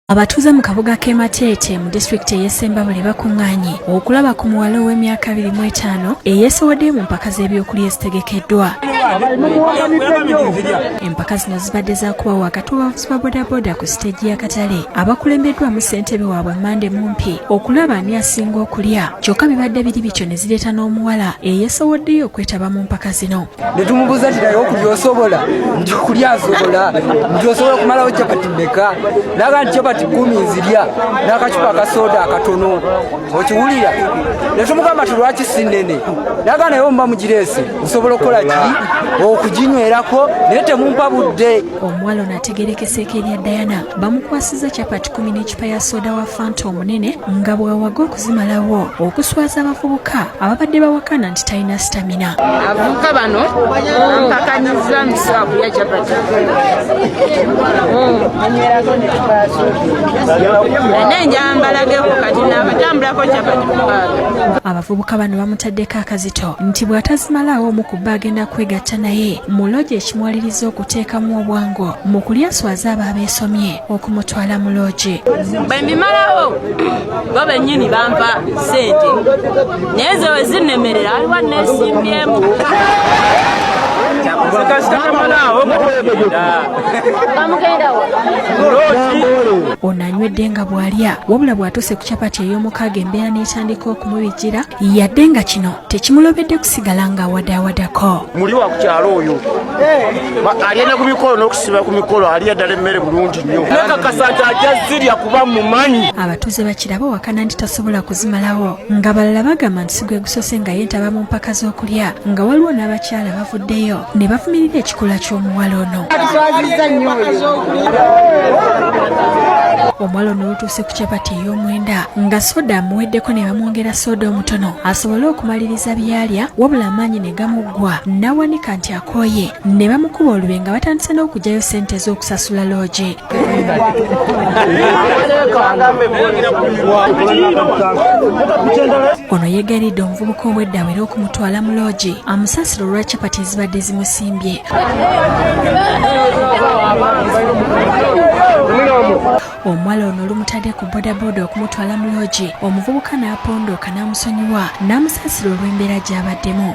Abatuuze mu kabuga k'e Mateete mu disitulikiti ey'Essembabule bakuŋŋaanye okulaba ku muwala ow'emyaka 25 eyeesowoddeyo mu mpaka z'ebyokulya ezitegekeddwa. Empaka zino zibadde zaakuba wakati w'abavuzi ba bodaboda ku siteegi y'akatale abakulembeddwamu ssentebe waabwe Mande Mumpi okulaba ani asinga okulya. Kyokka bibadde biri bityo ne zireeta n'omuwala eyeesowoddeyo okwetaba mu mpaka zino. Ne tumubuuza nti naye okulya osobola? Nti okulya asobola. Nti osobola kumalawo chapati mmeka? Naga nti chapati 10 nzirya n'akacupa akasoda akatono. Okiwulira? Ne tumugamba nti lwaki si nnene? Naga naye omuba mugireese nsobola okukola ki? Okuginywerako naye temumpa budde. Omuwala ono ategeerekeseeko erya Diana bamukwasizza chapati 10 n'ekipa ya soda wa Fanta omunene nga bw'awaga okuzimalawo okuswaza abavubuka ababadde bawakana nti talina stamina. Abavubuka bano mpakanyizza musawa kulya chapati. Abavubuka bano bamutaddeko akazito nti bw'atazimalawo omu ku bba agenda kwegatta naye mu loogi ekimwaliriza okuteekamu obwangu mu kulyaswaza abo abeesomye okumutwala mu loogi. Bwe mbimalawo bo bennyini bampa ssente naye ze we zinnemerera aliwo neesimbyemu. Ono anywedde nga bw'alya wabula bw'atuuse ku chapati ey'omukaaga embeera n'etandika okumubijjira yadde nga kino tekimulobedde kusigala ng'awadaawadako. Muli wa ku kyalo oyo alyenda ku mikolo n'okusiba ku mikolo alya ddala emmere bulungi nnyo. Nekakasa nti ajja zirya kuba mumanyi. Abatuuze bakiraba wakana nti tasobola kuzimalawo nga balala bagamba nti si gwe gusose nga yeentaba mu mpaka z'okulya nga waliwo n'abakyala bavuddeyo ne bavumirira ekikolwa ky'omuwala ono. Omuwala ono olutuuse ku chapati ey'omwenda nga soda amuweddeko ne bamwongera soda omutono asobole okumaliriza byalya wabula amaanyi ne gamuggwa n'awanika nti akooye ne bamukuba olube nga batandise n'okugyayo ssente z'okusasula loogi. Ono yeegayiride omuvubuka ow'edda awere okumutwala mu loogi amusaasira olwa chapati ezibadde zimusimbye. Omuwala ono olumutadde ku bodaboda okumutwala mu loogi omuvubuka n'apondooka n'amusonyiwa n'amusaasira olw'embeera gy'abaddemu.